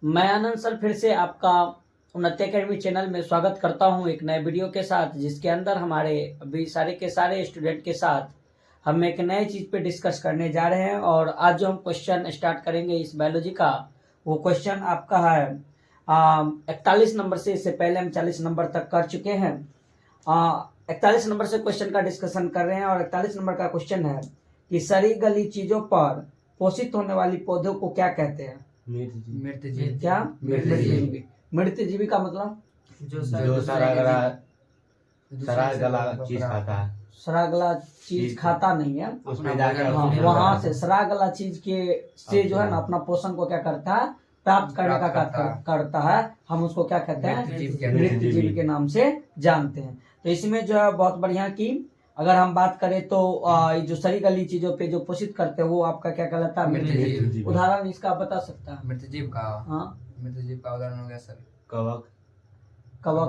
मैं आनंद सर फिर से आपका उन्नति अकेडमी चैनल में स्वागत करता हूं एक नए वीडियो के साथ, जिसके अंदर हमारे अभी सारे के सारे स्टूडेंट के साथ हम एक नए चीज़ पे डिस्कस करने जा रहे हैं। और आज जो हम क्वेश्चन स्टार्ट करेंगे इस बायोलॉजी का, वो क्वेश्चन आपका है 41 नंबर से। इससे पहले हम 40 नंबर तक कर चुके हैं। 41 नंबर से क्वेश्चन का डिस्कशन कर रहे हैं और 41 नंबर का क्वेश्चन है कि सड़ी गली चीजों पर पोषित होने वाली पौधों को क्या कहते हैं? मृत जीव। क्या? मृत जीवी। मृत जीवी का मतलब जो सड़ा गला चीज खाता है। सरागला चीज खाता नहीं है, उसमें जाकर वहां से सरागला चीज के से जो है ना अपना पोषण को क्या करता है, प्राप्त करने का करता है। हम उसको क्या कहते हैं? मृत जीवी के नाम से जानते हैं। तो इसमें जो है बहुत बढ़िया कि अगर हम बात करें तो जो सड़ी गली चीजों पे जो पोषित करते हैं वो आपका क्या कहलाता है? मृत जीव। उदाहरण इसका आप बता सकता है? मृत जीव का हाँ, मृत जीव का उदाहरण हो गया सर कवक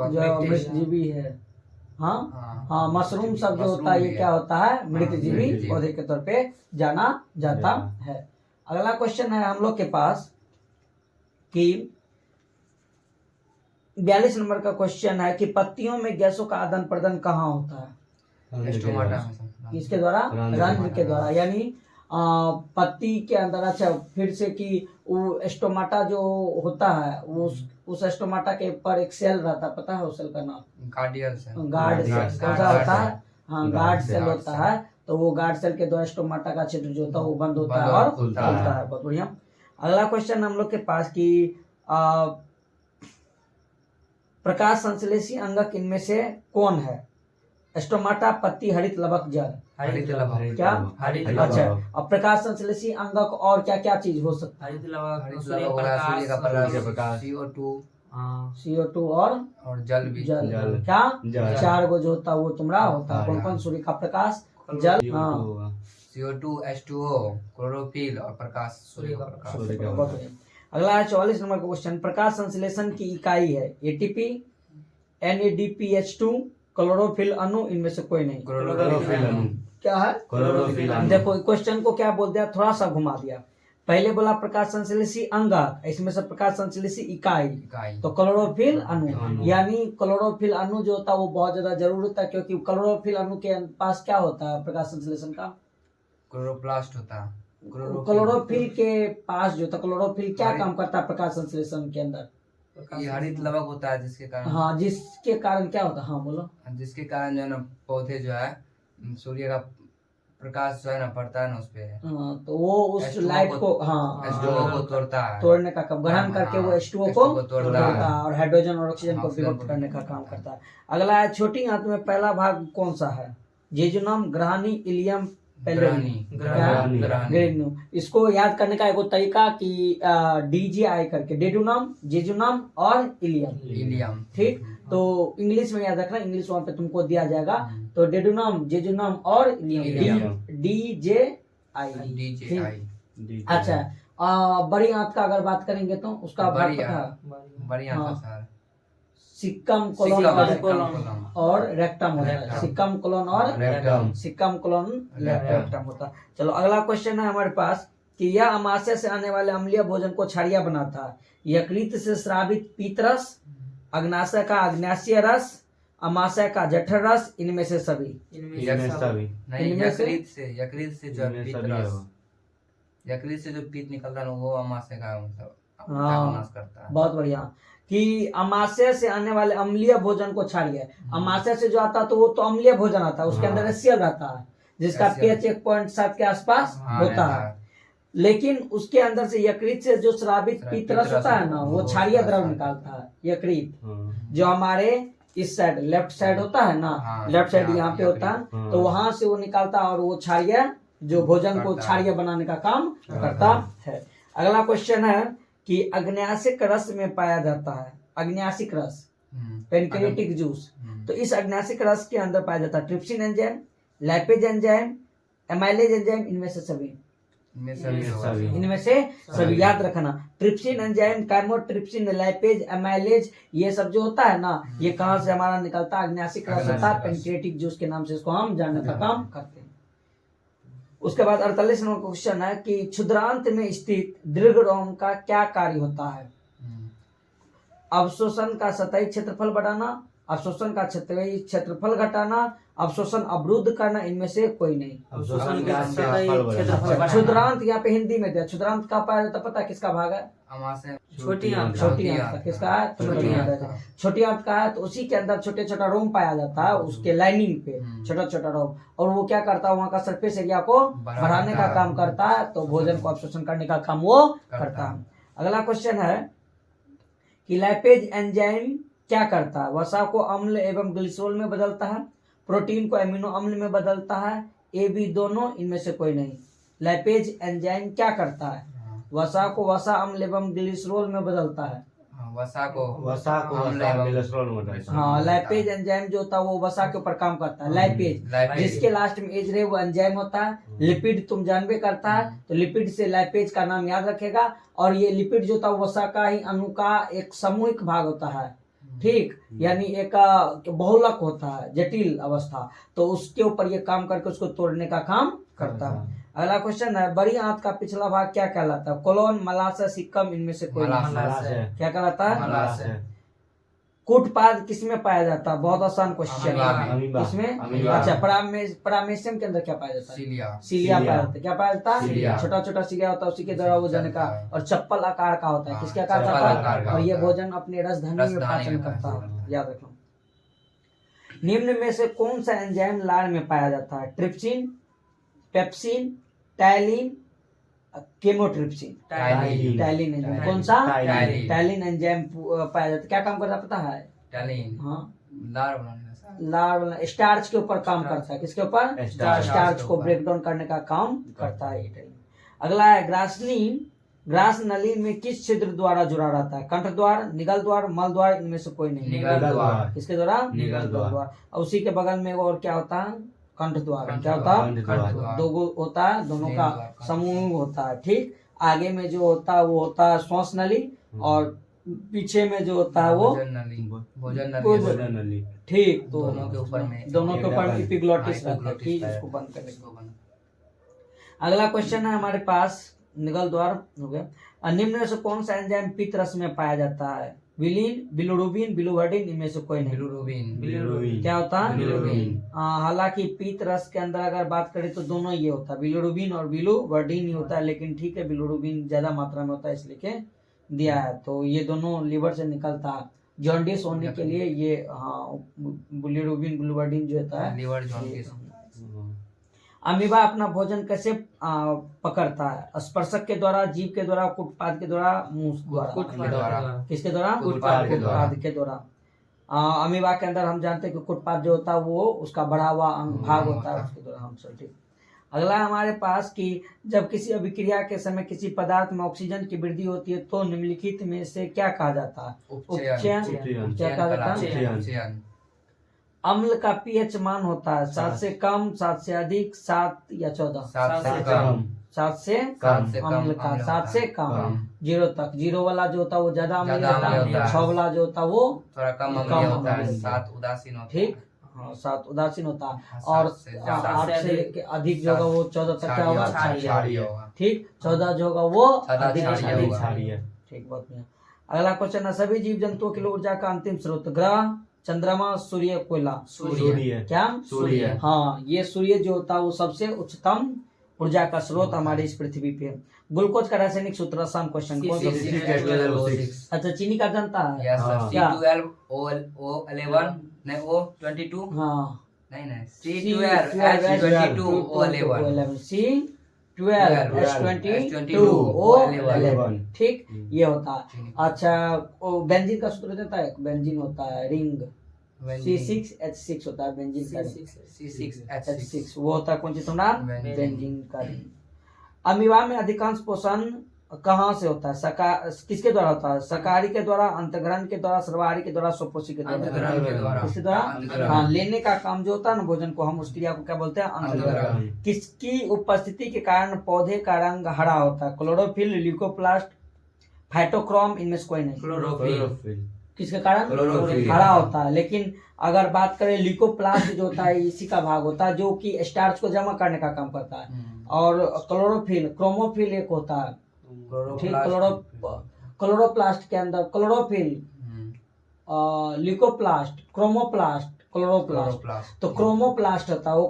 जो मृत जीवी है। हाँ, मशरूम सब जो होता है ये क्या होता है? मृत जीवी पौधे के तौर पे जाना जाता है। अगला क्वेश्चन है हम लोग के पास कि 42 नंबर का क्वेश्चन है कि पत्तियों में गैसों का आदान प्रदान कहाँ होता है? किसके द्वारा? रंध्र के द्वारा, यानी पत्ती के अंदर। अच्छा, फिर से कि वो स्टोमाटा जो होता है वो उस स्टोमाटा के ऊपर एक सेल रहता है, पता है उस सेल का नाम? Guard cell. कौन होता है? हाँ, गार्ड सेल होता है। तो वो गार्ड सेल के द्वारा स्टोमाटा का छिद्र जो होता है वो बंद होता है और खुलता है। बहुत बढ़िया। अगला क्वेश्चन हम लोग के पास कि प्रकाश संश्लेषी अंगक इनमें से कौन है? स्टोमाटा, पत्ती, हरित लवक, जल। हरित लवक। क्या? हरित अच्छा, अब प्रकाश संश्लेषी अंगक और क्या क्या चीज हो सकता है? हरित लवक, सूर्य का प्रकाश, CO2 और जल भी। जल। क्या? 4 गो जो होता है वो तुम्हारा होता है। कौन कौन? सूर्य का प्रकाश, जल, CO2, H2O, क्लोरोफिल और प्रकाश, सूर्य का प्रकाश। अगला है 44 नंबर का क्वेश्चन। प्रकाश संश्लेषण की इकाई है ATP, NADPH2, क्लोरोफिल अणु, इनमें से कोई नहीं। क्लोरोफिल अणु। क्या है? क्लोरोफिल अणु। देखो क्वेश्चन को क्या बोल दिया, थोड़ा सा घुमा दिया। पहले बोला प्रकाश संश्लेषी अंगक, इसमें से प्रकाश संश्लेषी इकाई तो क्लोरोफिल अणु। यानी क्लोरोफिल अणु जो होता है वो बहुत ज्यादा जरूरी होता है, क्योंकि क्लोरोफिल अणु के पास क्या होता है प्रकाश संश्लेषण का? क्लोरोप्लास्ट होता है। क्लोरोफिल के पास जो था, क्लोरोफिल क्या काम करता है प्रकाश संश्लेषण के अंदर? ये हरित लवक होता है जिसके कारण। हाँ, जिसके कारण क्या होता है? हाँ बोलो। जिसके कारण जो है ना पौधे जो है सूर्य का प्रकाश जो है ना पड़ता है ना उस पे। हाँ, तो वो उस लाइट को H2O को तोड़ता है, तोड़ने का काम, ग्रहण करके वो H2O को तोड़ता है और हाइड्रोजन और ऑक्सीजन को विभक्त करने का काम करता है। अगला है छोटी आंत में पहला भाग कौन सा है? जेजुनम, ग्रहानी, इलियम, ग्रेन्यू। इसको याद करने का एक तरीका कि DGI करके, डेडुनम, जेजुनम और इलियम। ठीक, तो इंग्लिश में याद रखना, इंग्लिश वहां पे तुमको दिया जाएगा। तो डेडुनम, जेजुनम और इलियम, DJI। अच्छा, बड़ी आंत का अगर बात करेंगे तो उसका भाग पता है? बड़ी आंत सिक्कम, कोलोन और रेक्टम होता है। सिक्कम, कोलोन और रेक्टम होता है। चलो अगला क्वेश्चन है हमारे पास कि यह अमाशय से आने वाले अम्लीय भोजन को क्षारीय बनाता है। यकृत से स्रावित पीतरस, अग्नाशय का अग्नाशय रस, अमाशय का जठर रस, इनमें से सभी। यकृत से जो पीत निकलता है वो अमाशय का नाश करता है। बहुत बढ़िया कि अमाशय से आने वाले अम्लीय भोजन को क्षारीय। अमाशय से जो आता है तो वो तो अम्लीय भोजन आता है, उसके अंदर HCl रहता है जिसका pH 1.7 के आसपास होता है। लेकिन उसके अंदर से यकृत से जो स्रावित पीतरस होता है ना, वो क्षारीय द्रव निकालता है। यकृत जो हमारे इस साइड लेफ्ट साइड होता है ना, लेफ्ट साइड यहाँ पे होता है, तो वहां से वो निकालता है और वो क्षारीय जो भोजन को क्षारीय बनाने का काम करता है। अगला क्वेश्चन है कि अग्न्याशिक रस में पाया जाता है। अग्न्याशिक रस, पेनक्रियाटिक जूस। तो इस अग्न्याशिक रस के अंदर पाया जाता है trypsin enzyme, lipase enzyme, amylase enzyme, इनमें से सभी याद रखना। Trypsin enzyme, chymotrypsin, lipase, amylase, ये सब जो होता है ना, ये कहाँ से हमारा निकलता है? अग्न्याशिक रस होता है। पेनक्रियाटिक जूस के नाम से इसको हम जानने का काम करते हैं। उसके बाद 48 नंबर क्वेश्चन है कि क्षुद्रांत में स्थित दीर्घ रोम का क्या कार्य होता है? अवशोषण का सतही क्षेत्रफल बढ़ाना, अवशोषण का सतही क्षेत्रफल घटाना, अवशोषण अवरुद्ध करना, इनमें से कोई नहीं। अवशोषण का सतही क्षेत्रफल क्षुद्रांत यहाँ पे हिंदी में दिया। क्षुद्रांत का पाया जाता, पता है किसका भाग है? अमाशय छोटी आंत छोटी आंत का। किसका है? छोटी आंत का। छोटी आंत का है तो उसी के अंदर छोटे छोटा रोम पाया जाता है, उसके लाइनिंग पे छोटा छोटा रोम, और वो क्या करता है, वहाँ का सरफेस एरिया को बढ़ाने का काम करता है, तो भोजन को अवशोषण करने का काम वो करता है। अगला क्वेश्चन है कि लाइपेज एंजाइम क्या करता है? वसा को अम्ल एवं ग्लिसरॉल में बदलता है, प्रोटीन को एमिनो अम्ल में बदलता है, ए बी दोनों, इनमें से कोई नहीं। लाइपेज एंजाइम क्या करता है? वसा को वसा अम्ल एवं ग्लिसरॉल में बदलता है। वसा को अम्ल एवं ग्लिसरॉल में बदलता है। हाँ, लाइपेज एंजाइम जो होता है वो वसा के ऊपर काम करता है। लाइपेज जिसके लास्ट में एज रहे वो एंजाइम होता है। लिपिड तुम जानबे करता है, तो लिपिड से लाइपेज का नाम याद रखेगा। और ये लिपिड जो होता है वसा का ही अणु का एक सामूहिक भाग होता है, ठीक, यानी एक बहुलक होता है, जटिल अवस्था, तो उसके ऊपर ये काम करके उसको तोड़ने का काम करता है। अगला क्वेश्चन है, बड़ी आंत का पिछला भाग क्या कहलाता है? कोलोन, मलाशय, सिक्कम, इनमें से कोई नहीं। मलाशय। क्या कहलाता है? मलाशय। कूटपाद किसमें पाया जाता है? बहुत आसान क्वेश्चन है। अमीबा। किसमें? अमीबा। अच्छा, परामेशियम के अंदर क्या पाया जाता है? सीलिया सीलिया पाया जाता है। क्या पाया जाता है? सीलिया। छोटा छोटा सीलिया होता है, उसी के द्वारा वो जन का, और चप्पल आकार का होता है। हाँ, किसके आकार चप्पल का आकार होता का है? और ये होता है। भोजन अपने रसधानी में रसधानी पाचन में करता पाचन है, याद रखो। निम्न में से कौन सा एंजाइम लार में पाया जाता है? Trypsin, pepsin, ptyalin, chymotrypsin. Ptyalin ptyalin enzyme कौन सा? टाइलिन। टाइलिन एंजाइम पाया जाता है। क्या काम करता है पता है? टाइलिन हाँ, लार बनाने का लार स्टार्च के ऊपर काम करता है। किसके ऊपर? स्टार्च। स्टार्च को ब्रेक डाउन करने का काम करता है ये टाइलिन। अगला है ग्रासनी। ग्रास नली में किस छिद्र द्वारा जुड़ा रहता है? कंठ द्वार, निगल द्वार, मल द्वार, इनमें से कोई नहीं। निगल द्वार। किसके द्वारा? निगल द्वार। और उसी के बगल में और क्या होता है? कंठ द्वार। कंठ क्या होता है? कंठ द्वार। दो गो होता है, दोनों का निगल द्वार, कंठ समूह होता है, ठीक। आगे में जो होता है वो होता है श्वास नली, और पीछे में जो होता है वो भोजन नली भोजन नली। ठीक, तो दोनों के ऊपर में दोनों के ऊपर एपिग्लोटिस हाँ, रहता है, ठीक, एपिग्लोटिस उसको बंद करने इसको को। बंद। अगला क्वेश्चन है हमारे पास, निगल द्वार हो गया। निम्न में से कौन सा एंजाइम पित्त रस में पाया जाता है? विलीन, बिलिरुबिन, बिलिवर्डिन, इनमें से कोई नहीं। बिलिरुबिन क्या होता है? बिलिरुबिन। हालांकि पित्त रस के अंदर अगर बात करें तो दोनों ये होता है, बिलिरुबिन और बिलिवर्डिन ही होता है, लेकिन ठीक है बिलिरुबिन ज्यादा मात्रा में होता है इसलिए के दिया है। तो ये दोनों लीवर से निकलता है, जॉन्डिस होने के लिए ये, हाँ, बिलिरुबिन बिलिवर्डिन जो होता है। Liver jaundice. अमीबा अपना भोजन कैसे पकड़ता है? स्पर्शक के द्वारा, जीभ के द्वारा, कुटपाद के द्वारा, मुंह द्वारा। किसके द्वारा? कुटपाद के द्वारा। कुटपाद के द्वारा। अमीबा के अंदर हम जानते हैं कि कुटपाद जो होता है वो उसका बढ़ा हुआ भाग होता है, उसके द्वारा हम सब, ठीक। अगला हमारे पास कि जब किसी अभिक्रिया के समय किसी पदार्थ में ऑक्सीजन की वृद्धि होती है तो निम्नलिखित में से क्या कहा जाता है? उपचयन। क्या कहा जाता है? उपचयन। अम्ल का पीएच मान होता है 7 से कम, 7 से अधिक, 7 या 14। 7 से कम। 7 से कम से अम्ल का, 7 से कम, 0 तक। 0 वाला जो होता है वो ज्यादा अम्लीय ज्यादा होता अम्लीय है, होता है। 6 वाला जो होता है वो थोड़ा कम कम अम्लीय होता है। अम्लीय। 7 उदासीन होता है। ठीक, हाँ, 7 उदासीन होता है। हाँ, और 7 से ज्यादा। 8 से लेके अधिक जो होगा वो 14 तक क्या होगा? क्षारीय होगा। ठीक, 14 जो होगा वो ज्यादा अधिक क्षारीय होगा। ठीक, बहुत बढ़िया। अगला क्वेश्चन है, सभी जीव जंतुओं के लिए ऊर्जा का अंतिम स्रोत ग्रह, चंद्रमा, सूर्य, कोयला। सूर्य। क्या? सूर्य। हाँ, ये सूर्य जो होता है वो सबसे उच्चतम ऊर्जा का स्रोत हमारी इस पृथ्वी पे। ग्लूकोज का रासायनिक सूत्र, आसान क्वेश्चन, कौन सा? C12O6। अच्छा, चीनी का जानता है? Yes sir. हाँ। C12 O11 नहीं O22 हाँ, नहीं C12 H22O11 C12 H22O11, ठीक, ये होता है। अच्छा, वो बेंजीन का सूत्र देता है, बेंजीन होता है रिंग, C6H6 होता है बेंजीन का रिंग। C6H6 वो होता है कौन सी तुम्हारा? बेंजीन। बेंजीन का रिंग। अमीबा में अधिकांश पोषण कहाँ से होता है? किसके द्वारा होता है? शाकाहारी के द्वारा, अंतग्रहण के द्वारा, सर्वाहारी के द्वारा, स्वपोषी के द्वारा। अंतग्रहण के द्वारा। किसके द्वारा? अंतग्रहण। हाँ, लेने का काम जो होता है ना भोजन को, हम उस क्रिया को क्या बोलते हैं? अंतग्रहण। किसकी उपस्थिति के कारण पौधे का रंग हरा होता है? क्लोरोफिल, ल्यूकोप्लास्ट, फाइटोक्रोम, इनमें से कोई नहीं। क्लोरोफिल। किसके कारण? क्लोरोफिल। हरा होता है। लेकिन अगर बात करें ल्यूकोप्लास्ट जो होता है इसी का भाग होता है, जो कि स्टार्च को जमा करने का काम करता है। और क्लोरोफिल, क्रोमोफिल एक होता है, ठीक। क्लोरोप्लास्ट के अंदर chlorophyll leucoplast, chromoplast, chloroplast. Chloroplast. तो क्रोमोप्लास्ट होता है वो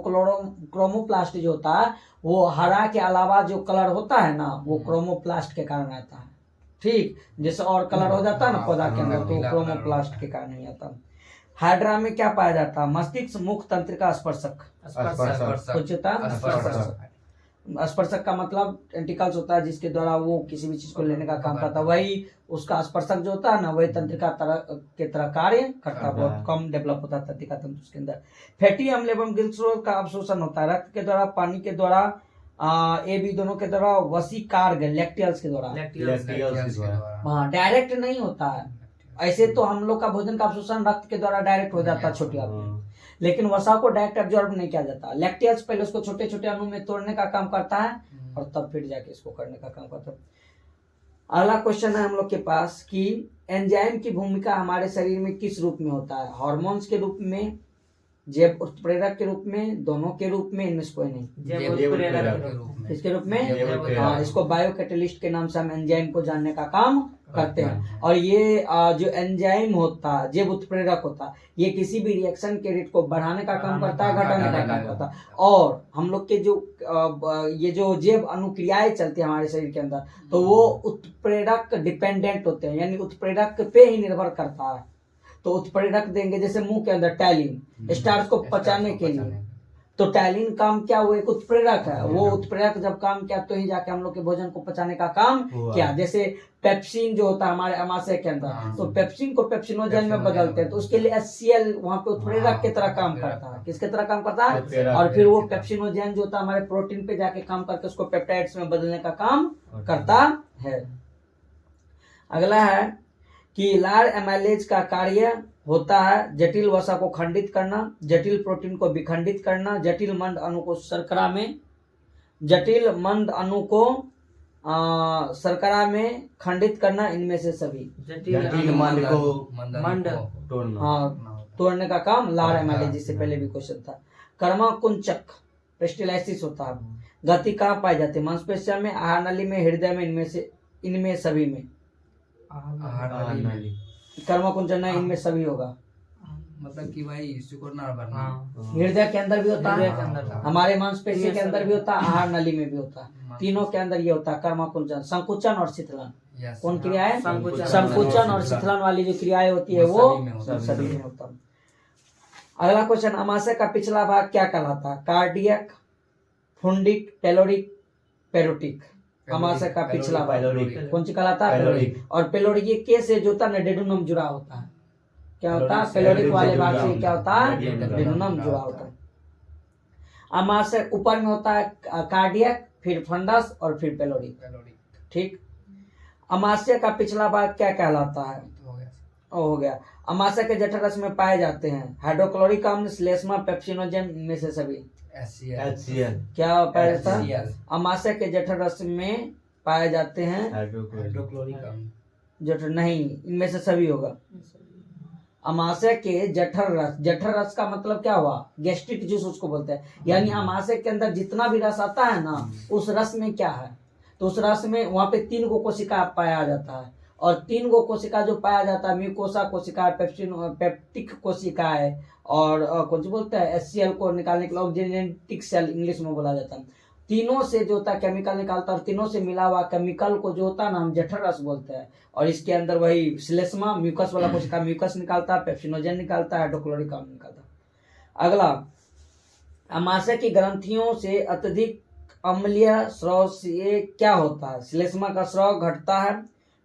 क्रोमोप्लास्ट जो होता है वो हरा के अलावा जो कलर होता है ना वो क्रोमोप्लास्ट के कारण आता है। ठीक, जैसे और कलर हो जाता है ना पौधा के अंदर तो वो क्रोमोप्लास्ट के कारण नहीं आता। हाइड्रा में क्या पाया जाता है? मस्तिष्क, मुख, तंत्रिका, स्पर्शक। कुछ होता है स्पर्शक। स्पर्शक का मतलब टेंटिकल्स होता है जिसके द्वारा वो किसी भी चीज को लेने का काम करता है, वही उसका स्पर्शक जो होता है ना वही तंत्रिका के तरह कार्य करता है। बहुत कम डेवलप होता है तंत्रिका तंत्र उसके अंदर। फैटी अम्ल एवं ग्लिसरॉल का अवशोषण होता है रक्त के द्वारा, पानी के द्वारा, ए बी दोनों के द्वारा, वसीकारक लैक्टियल्स के द्वारा। हाँ, डायरेक्ट नहीं होता है। ऐसे तो हम लोग का भोजन का अवशोषण रक्त के द्वारा डायरेक्ट हो जाता है छोटी आंत में, लेकिन वसा को डायरेक्ट एब्जॉर्ब नहीं किया जाता। लैक्टियल्स पहले उसको छोटे छोटे अणु में तोड़ने का काम करता है और तब फिर जाके इसको करने का काम करता है। अगला क्वेश्चन है हम लोग के पास कि एंजाइम की भूमिका हमारे शरीर में किस रूप में होता है? हार्मोन्स के रूप में, जैव उत्प्रेरक के रूप में, दोनों के रूप में, इनमें से कोई नहीं। इसके रूप में हाँ, इसको बायो कैटलिस्ट के नाम से हम एंजाइम को जानने का काम करते हैं। और ये जो एंजाइम होता है, जैव उत्प्रेरक होता है, ये किसी भी रिएक्शन के रेट को बढ़ाने का काम करता है, घटाने का काम करता है। और हम लोग के जो ये जो जैव अनुक्रियाएं चलती है हमारे शरीर के अंदर तो वो उत्प्रेरक डिपेंडेंट होते हैं, यानी उत्प्रेरक पे ही निर्भर करता है। तो उत्प्रेरक देंगे जैसे मुंह के अंदर टैलिन, स्टार्च को पचाने के लिए, तो टैलिन काम क्या, वो एक उत्प्रेरक है। वो उत्प्रेरक जब काम किया तो ही जाके हम लोग के भोजन को पचाने का काम किया। जैसे पेप्सिन जो होता है हमारे अमाशय के अंदर, तो पेप्सिन को पेप्सिनोजेन में बदलते हैं तो उसके लिए HCl वहाँ पे उत्प्रेरक की तरह काम करता है। किसके तरह काम करता है? और फिर वो पेप्सिनोजेन जो होता है हमारे प्रोटीन पे जाके काम करके उसको पेप्टाइड्स में बदलने का काम करता है। अगला है कि लार एमाइलेज का कार्य होता है जटिल वसा को खंडित करना, जटिल प्रोटीन को विखंडित करना, जटिल मंद अणु को शर्करा में, जटिल मंद अणु को शर्करा में खंडित करना, इनमें से सभी। जटिल मंद को तोड़ने का काम लार एमाइलेज, जिससे पहले भी क्वेश्चन था। कर्माकुंचक पेस्टिलाइसिस होता है। गति कहाँ पाई जाती है? मांसपेशियों में, आहार नली में, हृदय में, इनमें सभी में। कर्माकुंचन इनमें सभी होगा, मतलब कि भाई सुकुरना भरना। हृदय के अंदर भी होता है, हमारे मांसपेशी के अंदर भी होता है, आहार नली में भी होता है, तीनों के अंदर ये होता है कर्माकुंचन। संकुचन और शीतलन कौन क्रिया है? संकुचन और शीतलन वाली जो क्रियाएं होती है वो सभी में होता है। अगला क्वेश्चन, अमाशय का पिछला भाग क्या कहलाता है? कार्डियक, फुंडिक, पेलोडिक, पेरोटिक। अमाशय का पिछला भाग कौन सी कहलाता है? पेलोडिक। और पेलोडिक ये के से जो होता है डेडुनम जुड़ा होता है। क्या होता है? पेलोडिक वाले भाग से क्या होता है? डेडुनम जुड़ा होता है। अमाशय ऊपर में होता है कार्डियक, फिर फंडस और फिर पेलोडिक। ठीक। अमाशय का पिछला भाग क्या कहलाता है? हो गया। अमाशय के जठर रस में पाए जाते हैं हाइड्रोक्लोरिक अम्ल, श्लेष्मा, पेप्सिनोजेन, में से सभी। HCl क्या पाया जाता है? अमाशय के जठर रस में पाए जाते हैं हाइड्रोक्लोरिक अम्ल। जठर नहीं, इनमें से सभी होगा। अमाशय के जठर रस, जठर रस का मतलब क्या हुआ? गैस्ट्रिक जूस उसको बोलते हैं। यानी अमाशय के अंदर जितना भी रस आता है ना उस रस में क्या है? तो उस रस में वहां पे 3 गो कोशिका पाया जाता है, और 3 गो कोशिका जो पाया जाता है, म्यूकोसा कोशिका, पेप्टिक कोशिका है, और कौन सी बोलते हैं HCl को निकालने के लिए ऑक्सीजेनेटिक सेल इंग्लिश में बोला जाता है। तीनों से जो होता है केमिकल निकालता है, और तीनों से मिला हुआ केमिकल को जो होता है ना हम जठर रस बोलते हैं। और इसके अंदर वही श्लेष्मा म्यूकस वाला कोशिका म्यूकस निकालता है, पेप्सिनोजेन निकालता है, हाइड्रोक्लोरिक अम्ल निकालता है। अगला, अमाशय की ग्रंथियों से अत्यधिक अम्लीय स्राव से क्या होता है? श्लेष्मा का स्राव घटता है,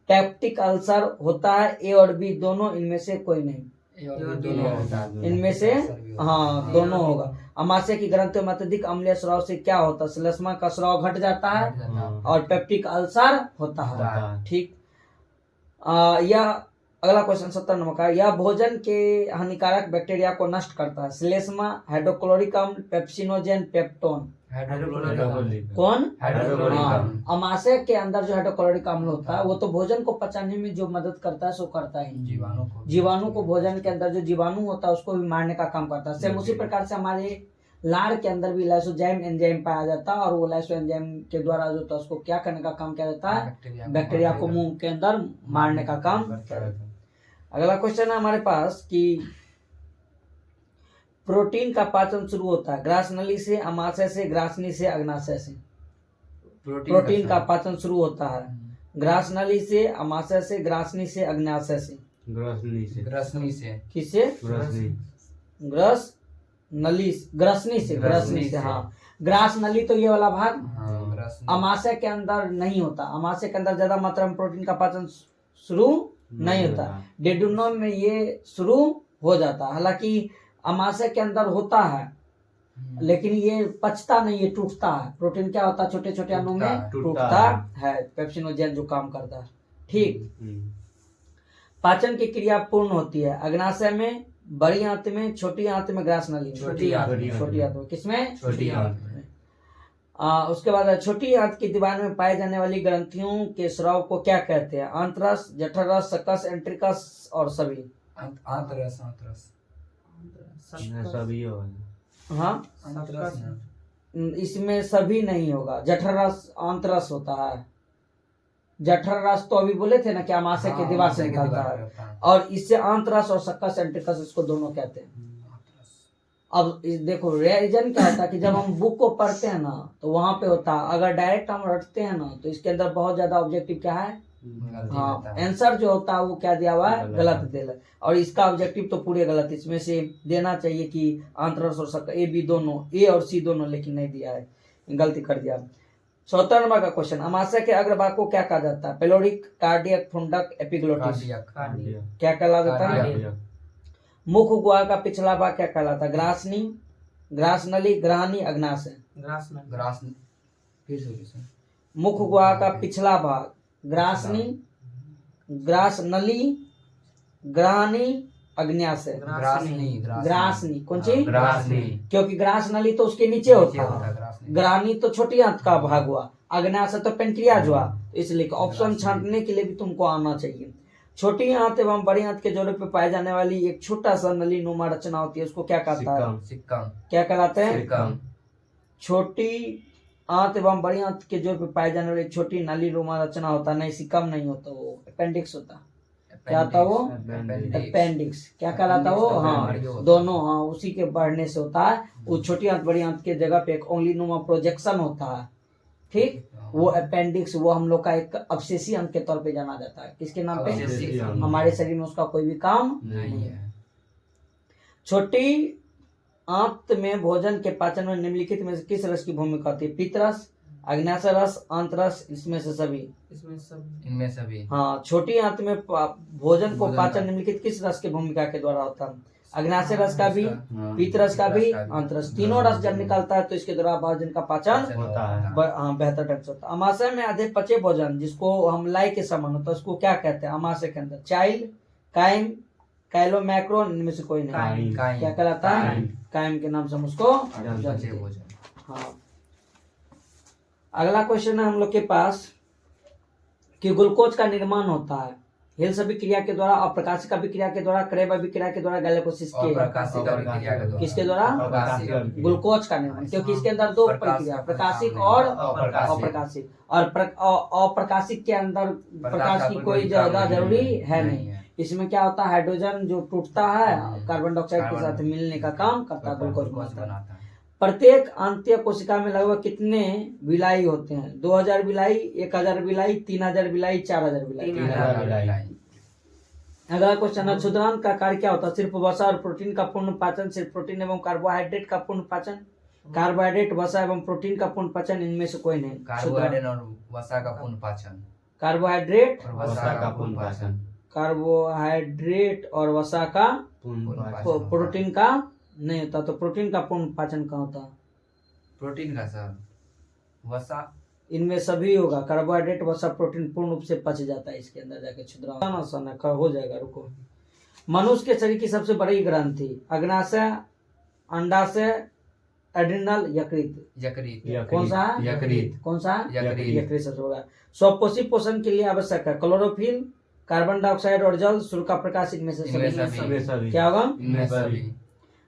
पेप्टिक अल्सर होता है, ए और बी दोनों, इनमें से कोई नहीं। इनमें से हाँ दोनों होगा। अमाशय की ग्रंथियों में अत्यधिक अम्लीय स्राव से क्या होता है? श्लेष्मा का स्राव घट जाता है और पेप्टिक अल्सर होता है। ठीक। यह अगला क्वेश्चन 70 नंबर का, यह भोजन के हानिकारक बैक्टीरिया को नष्ट करता है। श्लेष्मा, हाइड्रोक्लोरिक अम्ल, पेप्सिनोजेन, पेप्टोन। कौन? अमाशय के अंदर जो हाइड्रोक्लोरिक अम्ल होता है वो तो भोजन को पचाने में जो मदद करता है सो करता है जीवाणु को भोजन के अंदर जो जीवाणु होता है उसको भी मारने का काम करता है। सेम उसी प्रकार से हमारे लार के अंदर भी लाइसोजाइम एंजाइम पाया जाता है, और वो लाइसो एंजाइम के द्वारा जो होता है उसको क्या करने का काम किया जाता है? बैक्टीरिया को मुंह के अंदर मारने का काम करता है। अगला क्वेश्चन है हमारे पास कि प्रोटीन का पाचन शुरू होता है ग्रास नली से, अमाशय से, ग्रासनी से, अग्नाशय से। प्रोटीन का पाचन शुरू होता है ग्रास नली से, अमाशय से, ग्रासनी से, अग्नाशय से। ग्रसनी से किससे? ग्रस नली, ग्रसनी से, ग्रसनी से। हाँ। ग्रास नली तो ये वाला भाग। हाँ, ग्रसनी। अमाशय के अंदर नहीं होता, अमाशय के अंदर ज्यादा मात्रा में प्रोटीन का पाचन शुरू नहीं होता। डेडुनम में ये शुरू हो जाता है, हालांकि अमाशय के अंदर होता है लेकिन ये पचता नहीं, ये टूटता है। प्रोटीन क्या होता है? छोटे छोटे अणु में टूटता है, पेप्सिनोजेन जो काम करता है। ठीक। पाचन की क्रिया पूर्ण होती है अग्नाशय में, बड़ी आंत में, छोटी आंत में, ग्रास नली में। छोटी आंत में किसमें? छोटी आंत में। उसके बाद छोटी आंत की दीवार में पाए जाने वाली ग्रंथियों के स्राव को क्या कहते हैं? आंतरस, जठररस, सकस, एंट्रिकस और सभी। आंतरस सभी हाँ, इसमें सभी नहीं होगा। जठररस आंतरस होता है। जठररस तो अभी बोले थे ना कि अमाशय के दीवार से निकलता है, और इससे आंतरस और सकस, एंट्रिकस इसको दोनों कहते हैं। अब देखो रीजन क्या होता है कि जब हम बुक को पढ़ते हैं ना तो वहां पे होता है, अगर डायरेक्ट हम रटते हैं ना तो इसके अंदर बहुत ज्यादा ऑब्जेक्टिव क्या है? हाँ, आंसर जो होता है वो क्या दिया हुआ है? गलत दिया है। और इसका ऑब्जेक्टिव तो पूरे गलत, इसमें से देना चाहिए कि आंतरस और सकस, ए बी दोनों, ए और सी दोनों, लेकिन नहीं दिया है, गलती कर दिया। 74 नंबर का क्वेश्चन, अमाशय के अग्रभाग को क्या कहा जाता है? पेलोरिक, कार्डियक, फुंडक, एपिग्लोटिस। क्या कहला जाता है? मुख गुहा का पिछला भाग क्या कहलाता है? ग्रासनी, ग्रास नली, ग्राहनी, अग्नाशय। मुख गुहा का पिछला भाग ग्रासनी, ग्रास नली, ग्राहनी, अग्नाशय। ग्रासनी कौन सी? क्योंकि ग्रास नली तो उसके नीचे होता है, ग्राहनी तो छोटी आंत का भाग हुआ, अग्नाशय तो पेनक्रियाज हुआ। इसलिए ऑप्शन छांटने के लिए भी तुमको आना चाहिए। छोटी आंत एवं बड़ी आंत के जोड़े पे पाए जाने वाली एक छोटा सा नली नुमा रचना होती है, उसको क्या कहता है? क्या कहलाते हैं? छोटी आंत एवं बड़ी आंत के जोड़ पे पाए जाने वाली एक छोटी नली नुमा रचना होता है। नहीं, सिकम नहीं होता, वो अपेंडिक्स होता। क्या होता वो? अपेंडिक्स। क्या कहलाता वो? हाँ, दोनों, हाँ, उसी के बढ़ने से होता है। वो छोटी आंत बड़ी आंत के जगह पे एक उंगली नुमा प्रोजेक्शन होता है। ठीक, वो अपेंडिक्स, वो हम लोग का एक अवशेषी अंग के तौर पे जाना जाता है। किसके नाम पे? हमारे शरीर में उसका कोई भी काम नहीं है। छोटी आंत में भोजन के पाचन में निम्नलिखित में से किस रस की भूमिका होती है? पित्तरस, अग्नाशय रस, आंतरस, इसमें से सभी। इनमें सभी। हाँ, छोटी आंत में भोजन को पाचन निम्नलिखित किस रस की भूमिका के द्वारा होता है? अग्नाशय रस का भी, पित्तरस का भी, आंतरस, तीनों रस जब निकलता है तो इसके द्वारा भोजन का पाचन होता है। बेहतर ढंग से होता है। अमाशय में अधिक पचे भोजन जिसको हम लाई के समान होता है उसको क्या कहते हैं? अमाशय के अंदर चाइल, काइम, काइलोमैक्रो, इनमें से कोई नहीं। क्या कहलाता है? काइम के नाम से हम उसको जानते हैं। हाँ, अगला क्वेश्चन है हम लोग के पास कि ग्लूकोज का निर्माण होता है हिल्स अभिक्रिया के द्वारा, अप्रकाशिक अभिक्रिया के द्वारा, क्रेब अभिक्रिया के द्वारा, गैलेकोसिस के किसके द्वारा? ग्लूकोज का निर्माण, क्योंकि इसके अंदर दो प्रक्रिया, प्रकाशिक और अप्रकाशिक, और अप्रकाशिक के अंदर प्रकाश की कोई ज्यादा जरूरी है नहीं। इसमें क्या होता है? हाइड्रोजन जो टूटता है कार्बन डाइऑक्साइड के साथ मिलने का काम करता है, ग्लूकोज बनाता है। प्रत्येक आंतरिक कोशिका में लगभग कितने विलाई होते हैं? 2000 विलाई, 1000 विलाई, 3000 विलाई, 4000 विलाई। अगला क्वेश्चन है, क्षुद्रांत का कार्य क्या होता है? सिर्फ वसा और प्रोटीन का पूर्ण पाचन, सिर्फ प्रोटीन एवं कार्बोहाइड्रेट का पूर्ण पाचन, कार्बोहाइड्रेट, वसा एवं प्रोटीन का पूर्ण पाचन, इनमें से कोई नहीं। कार्बोहाइड्रेट और वसा का पूर्ण पाचन। कार्बोहाइड्रेट और वसा का पूर्ण पाचन। कार्बोहाइड्रेट और वसा का, प्रोटीन का नहीं होता। तो प्रोटीन का पूर्ण पाचन कहाँ होता है? प्रोटीन का सर, वसा, इनमें सभी होगा। कार्बोहाइड्रेट, वसा, प्रोटीन पूर्ण रूप से पच जाता है इसके अंदर जाके। क्षुद्रांत हो जाएगा, रुको। मनुष्य के शरीर की सबसे बड़ी ग्रंथि? अग्नाशय, अंडाशय, एड्रिनल, यकृत। कौन सा? यकृत। कौन सा? यकृत सबसे बड़ा। स्वपोषी पोषण के लिए आवश्यक है क्लोरोफिल, कार्बन डाइऑक्साइड और जल, सूर्य का प्रकाश, इनमें से सभी। क्या होगा?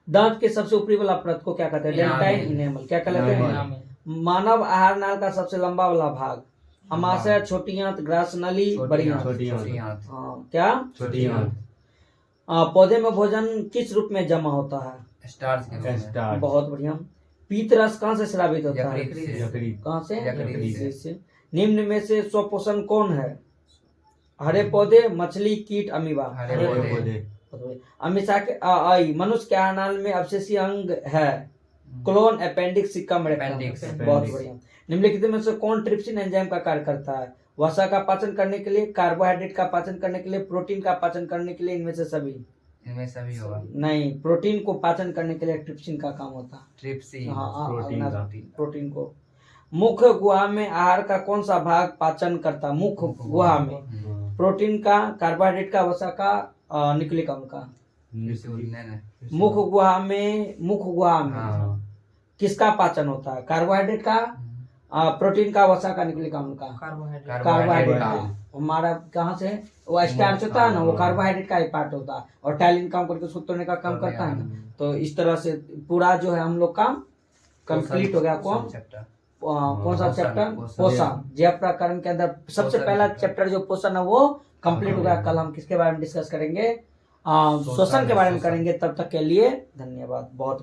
दांत के सबसे ऊपरी वाला परत को क्या कहते हैं? Dentine enamel. क्या कहते हैं? मानव आहार नाल का सबसे लंबा वाला भाग? अमाशय, छोटी आंत, ग्रास नली, बड़ी आंत। छोटी आंत। हाँ, क्या? छोटी आंत। पौधे में भोजन किस रूप में जमा होता है? स्टार्च के रूप में। स्टार्च। बहुत बढ़िया। पीत रस कहाँ से स्रावित होता है? यकृत से। यकृत। कहाँ से? यकृत यकृत से। निम्न में से स्वपोषण कौन है? हरे पौधे, मछली, कीट, अमीबा। हरे पौधे। हमेशा के मनुष्य के आहार में अवशेषीय अंग है? Colon, appendix, caecum, Appendix। बहुत बढ़िया। निम्नलिखित में से कौन ट्रिप्सिन एंजाइम का कार्य करता है? वसा का पाचन करने के लिए, कार्बोहाइड्रेट का पाचन करने के लिए, प्रोटीन का पाचन करने के लिए, इनमें से सभी? इनमें सभी होगा। नहीं, प्रोटीन को पाचन करने के लिए ट्रिप्सिन का काम होता है। ट्रिप्सिन। प्रोटीन का। प्रोटीन को। मुख्य गुहा में आहार का कौन सा भाग पाचन करता है? मुख्य गुहा में प्रोटीन का, कार्बोहाइड्रेट का, वसा का, न्यूक्लिक अम्ल का? मुख्य गुहा में हाँ। किसका पाचन होता है? कार्बोहाइड्रेट का, प्रोटीन का, वसा का, न्यूक्लिक अम्ल का? कार्बोहाइड्रेट का। हमारा कहाँ से वो स्टार्च होता है ना, वो कार्बोहाइड्रेट का ही पार्ट होता है, और टाइलिन काम करके उसको तोड़ने का काम करता है ना। तो इस तरह से पूरा जो है हम लोग काम कंप्लीट हो गया। कौन सा पोषण, चैप्टर? पोषण। पोषण। जैव प्रकरण के अंदर सबसे पोषण पहला चैप्टर। चैप्टर जो पोषण है वो कंप्लीट हो गया। कल हम किसके बारे में डिस्कस करेंगे? शोषण के बारे में करेंगे। तब तक के लिए धन्यवाद। बहुत